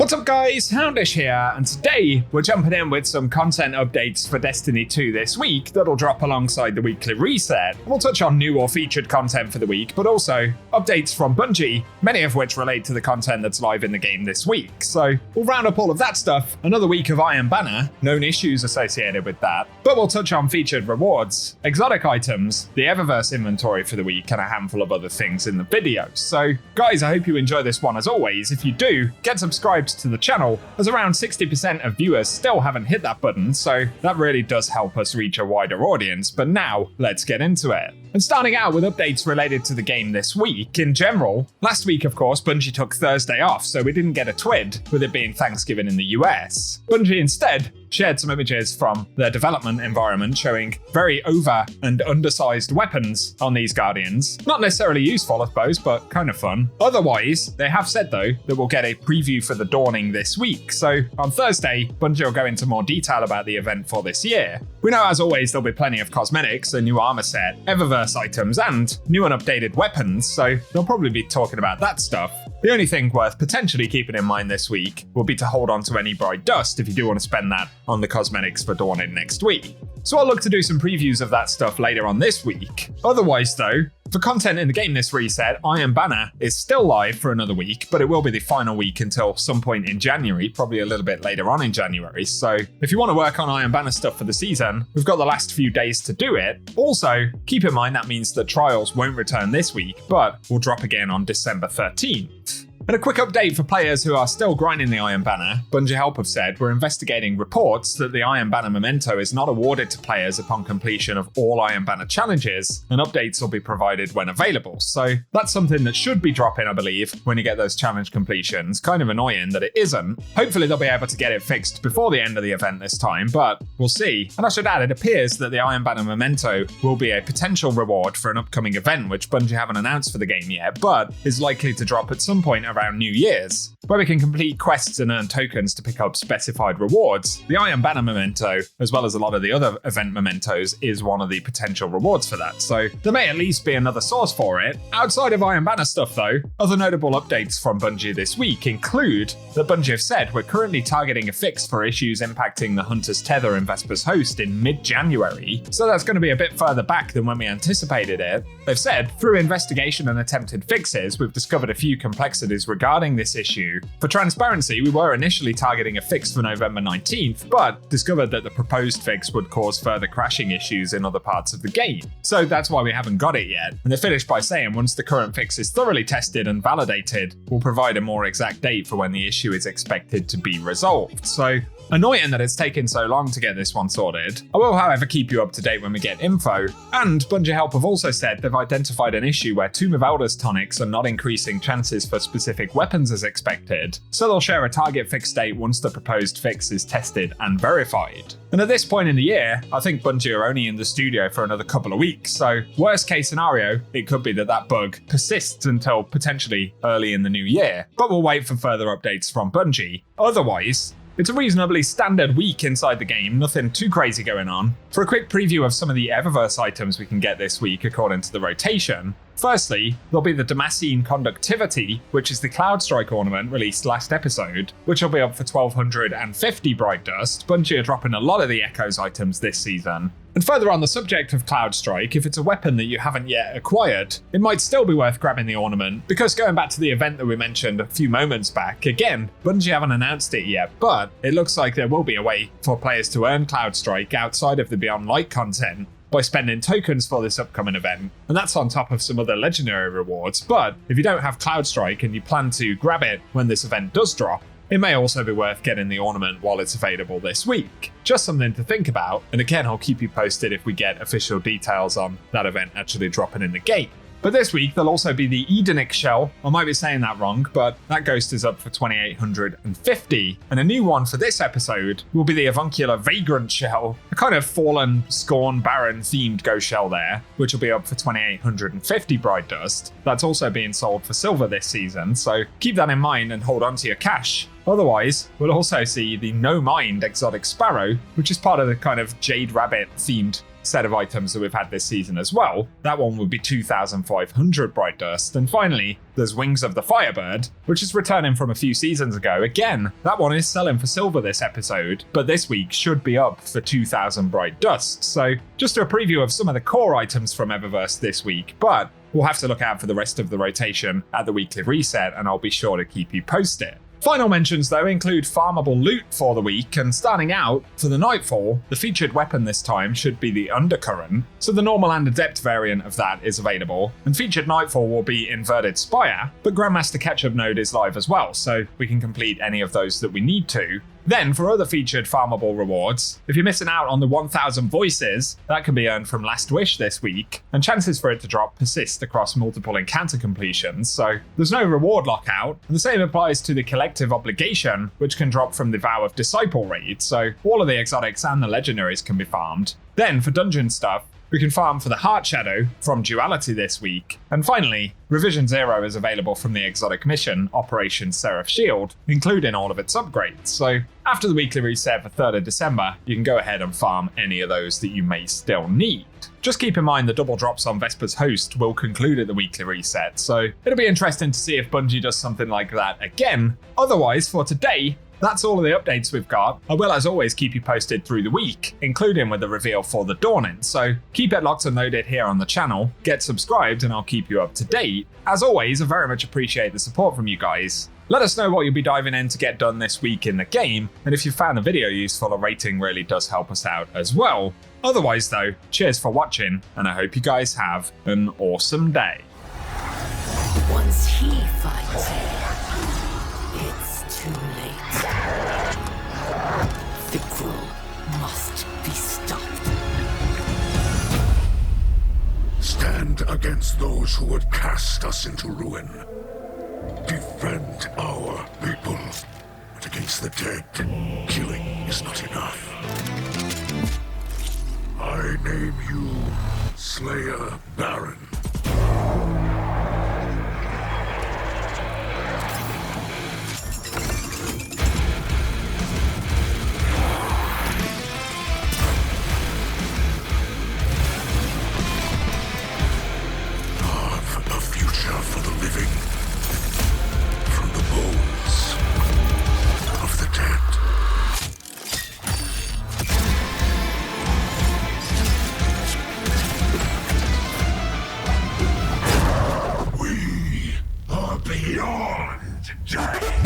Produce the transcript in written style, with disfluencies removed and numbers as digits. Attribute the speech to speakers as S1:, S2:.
S1: What's up guys, Houndish here, and today we're jumping in with some content updates for Destiny 2 this week that'll drop alongside the weekly reset. We'll touch on new or featured content for the week, but also updates from Bungie, many of which relate to the content that's live in the game this week. So we'll round up all of that stuff, another week of Iron Banner, known issues associated with that, but we'll touch on featured rewards, exotic items, the Eververse inventory for the week, and a handful of other things in the video. So guys, I hope you enjoy this one as always. If you do, get subscribed to the channel, as around 60% of viewers still haven't hit that button, so that really does help us reach a wider audience. But now, let's get into it. And starting out with updates related to the game this week, in general, last week of course Bungie took Thursday off, so we didn't get a TWID, with it being Thanksgiving in the US. Bungie instead shared some images from their development environment showing very over and undersized weapons on these Guardians. Not necessarily useful, I suppose, but kind of fun. Otherwise, they have said though that we'll get a preview for the Dawning this week. So on Thursday, Bungie will go into more detail about the event for this year. We know as always there'll be plenty of cosmetics, a new armor set, Eververse items, and new and updated weapons, so they'll probably be talking about that stuff. The only thing worth potentially keeping in mind this week will be to hold on to any bright dust if you do want to spend that on the cosmetics for Dawning next week. So I'll look to do some previews of that stuff later on this week. Otherwise though, for content in the game this reset, Iron Banner is still live for another week, but it will be the final week until some point in January, probably a little bit later on in January. So if you want to work on Iron Banner stuff for the season, we've got the last few days to do it. Also, keep in mind that means that Trials won't return this week, but will drop again on December 13th. And a quick update for players who are still grinding the Iron Banner, Bungie Help have said we're investigating reports that the Iron Banner memento is not awarded to players upon completion of all Iron Banner challenges, and updates will be provided when available. So that's something that should be dropping, I believe, when you get those challenge completions. Kind of annoying that it isn't. Hopefully they'll be able to get it fixed before the end of the event this time, but we'll see. And I should add, it appears that the Iron Banner memento will be a potential reward for an upcoming event, which Bungie haven't announced for the game yet, but is likely to drop at some point around New Year's, where we can complete quests and earn tokens to pick up specified rewards. The Iron Banner memento, as well as a lot of the other event mementos, is one of the potential rewards for that, so there may at least be another source for it. Outside of Iron Banner stuff though, other notable updates from Bungie this week include that Bungie have said we're currently targeting a fix for issues impacting the Hunter's Tether and Vesper's Host in mid-January, so that's going to be a bit further back than when we anticipated it. They've said, through investigation and attempted fixes, we've discovered a few complexities regarding this issue. For transparency, we were initially targeting a fix for November 19th, but discovered that the proposed fix would cause further crashing issues in other parts of the game. So that's why we haven't got it yet. And they finished by saying once the current fix is thoroughly tested and validated, we'll provide a more exact date for when the issue is expected to be resolved. So annoying that it's taken so long to get this one sorted. I will, however, keep you up to date when we get info. And Bungie Help have also said they've identified an issue where Tomb of Elders tonics are not increasing chances for specific weapons as expected, so they'll share a target fix date once the proposed fix is tested and verified. And at this point in the year, I think Bungie are only in the studio for another couple of weeks, so worst case scenario, it could be that that bug persists until potentially early in the new year, but we'll wait for further updates from Bungie. Otherwise, it's a reasonably standard week inside the game, nothing too crazy going on. For a quick preview of some of the Eververse items we can get this week according to the rotation, firstly, there'll be the Damascene Conductivity, which is the Cloud Strike ornament released last episode, which will be up for 1250 Bright Dust. Bungie are dropping a lot of the Echoes items this season. And further on the subject of Cloud Strike, if it's a weapon that you haven't yet acquired, it might still be worth grabbing the ornament, because going back to the event that we mentioned a few moments back, again, Bungie haven't announced it yet, but it looks like there will be a way for players to earn Cloud Strike outside of the Beyond Light content by spending tokens for this upcoming event, and that's on top of some other legendary rewards. But if you don't have Cloud Strike and you plan to grab it when this event does drop, it may also be worth getting the ornament while it's available this week. Just something to think about, and again, I'll keep you posted if we get official details on that event actually dropping in the game. But this week, there'll also be the Edenic shell. I might be saying that wrong, but that ghost is up for 2850. And a new one for this episode will be the Avuncular Vagrant shell, a kind of fallen, scorn, barren themed ghost shell there, which will be up for 2850 Bright Dust. That's also being sold for silver this season, so keep that in mind and hold on to your cash. Otherwise, we'll also see the No Mind Exotic Sparrow, which is part of the kind of Jade Rabbit themed set of items that we've had this season as well. That one would be 2,500 Bright Dust. And finally, there's Wings of the Firebird, which is returning from a few seasons ago. Again, that one is selling for silver this episode, but this week should be up for 2,000 Bright Dust. So just a preview of some of the core items from Eververse this week, but we'll have to look out for the rest of the rotation at the weekly reset, and I'll be sure to keep you posted. Final mentions though include farmable loot for the week, and starting out, for the Nightfall, the featured weapon this time should be the Undercurrent, so the normal and adept variant of that is available, and featured Nightfall will be Inverted Spire, but Grandmaster Ketchup node is live as well, so we can complete any of those that we need to. Then, for other featured farmable rewards, if you're missing out on the 1,000 voices, that can be earned from Last Wish this week, and chances for it to drop persist across multiple encounter completions, so there's no reward lockout, and the same applies to the Collective Obligation, which can drop from the Vow of Disciple raid, so all of the exotics and the legendaries can be farmed. Then, for dungeon stuff, we can farm for the Heart Shadow from Duality this week. And finally, Revision 0 is available from the exotic mission, Operation Seraph Shield, including all of its upgrades. So after the weekly reset for 3rd of December, you can go ahead and farm any of those that you may still need. Just keep in mind the double drops on Vesper's Host will conclude at the weekly reset, so it'll be interesting to see if Bungie does something like that again. Otherwise, for today, that's all of the updates we've got. I will, as always, keep you posted through the week, including with the reveal for the Dawning, so keep it locked and loaded here on the channel, get subscribed, and I'll keep you up to date. As always, I very much appreciate the support from you guys. Let us know what you'll be diving in to get done this week in the game, and if you found the video useful, a rating really does help us out as well. Otherwise though, cheers for watching, and I hope you guys have an awesome day.
S2: Once he finds you, it's too late. The cruel must be stopped.
S3: Stand against those who would cast us into ruin. Defend our people. But against the dead, killing is not enough. I name you Slayer Baron. Carve a future for the living from the bones of the dead. We are beyond death.